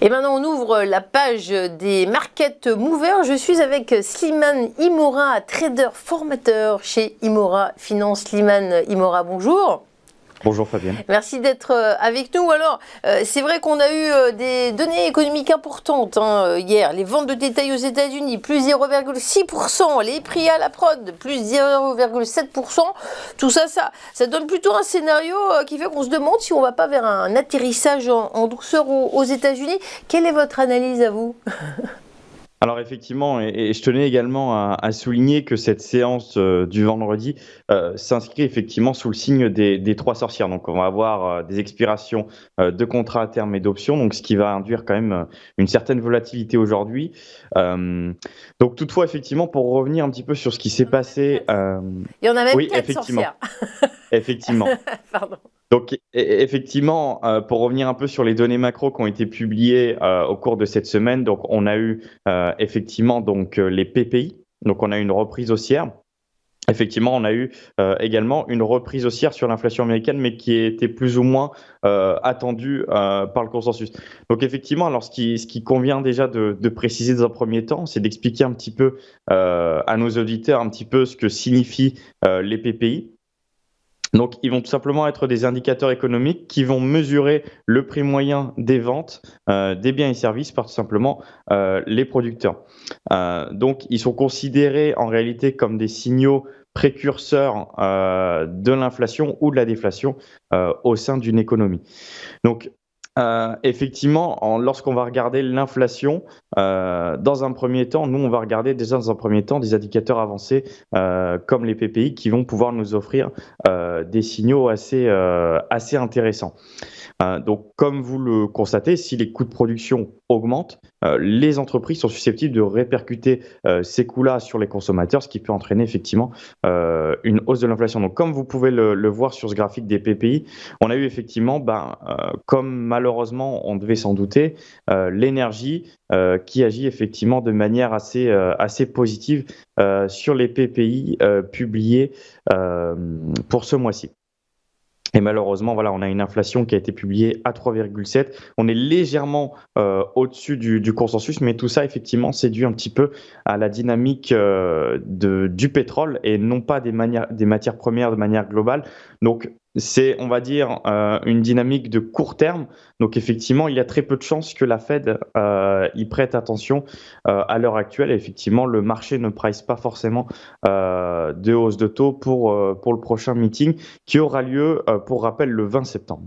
Et maintenant, on ouvre la page des Market Movers. Je suis avec Slimane Imora, trader formateur chez Imora Finance. Slimane Imora, bonjour. Bonjour Fabienne. Merci d'être avec nous. Alors, c'est vrai qu'on a eu des données économiques importantes hier. Les ventes de détail aux États-Unis, plus 0,6%. Les prix à la prod, plus 0,7%. Tout ça, ça donne plutôt un scénario qui fait qu'on se demande si on ne va pas vers un atterrissage en douceur aux États-Unis. Quelle est votre analyse à vous ? Alors effectivement, et je tenais également à souligner que cette séance du vendredi s'inscrit effectivement sous le signe des trois sorcières. Donc on va avoir des expirations de contrats à terme et d'options, donc ce qui va induire quand même une certaine volatilité aujourd'hui. Donc toutefois, effectivement, pour revenir un petit peu sur ce qui s'est passé... Il y en a même oui, 4 effectivement. sorcières. Effectivement. Pardon. Donc effectivement, pour revenir un peu sur les données macro qui ont été publiées au cours de cette semaine, donc on a eu effectivement donc les PPI, donc on a eu une reprise haussière. Effectivement, on a eu également une reprise haussière sur l'inflation américaine, mais qui était plus ou moins attendue par le consensus. Donc effectivement, alors ce qui convient déjà de préciser dans un premier temps, c'est d'expliquer un petit peu à nos auditeurs un petit peu ce que signifient les PPI. Donc, ils vont tout simplement être des indicateurs économiques qui vont mesurer le prix moyen des ventes des biens et services par tout simplement les producteurs. Donc, ils sont considérés en réalité comme des signaux précurseurs de l'inflation ou de la déflation au sein d'une économie. Donc, effectivement, lorsqu'on va regarder l'inflation, dans un premier temps, nous, on va regarder déjà dans un premier temps des indicateurs avancés comme les PPI qui vont pouvoir nous offrir des signaux assez intéressants. Donc, comme vous le constatez, si les coûts de production augmentent, les entreprises sont susceptibles de répercuter ces coûts-là sur les consommateurs, ce qui peut entraîner effectivement une hausse de l'inflation. Donc, comme vous pouvez le voir sur ce graphique des PPI, on a eu effectivement, comme malheureusement on devait s'en douter, l'énergie qui agit effectivement de manière assez positive sur les PPI publiés pour ce mois-ci. Et malheureusement, voilà, on a une inflation qui a été publiée à 3,7. On est légèrement au-dessus du consensus, mais tout ça, effectivement, c'est dû un petit peu à la dynamique du pétrole et non pas des matières premières de manière globale. Donc, c'est, on va dire, une dynamique de court terme. Donc, effectivement, il y a très peu de chances que la Fed y prête attention à l'heure actuelle. Et effectivement, le marché ne price pas forcément de hausse de taux pour le prochain meeting qui aura lieu, pour rappel, le 20 septembre.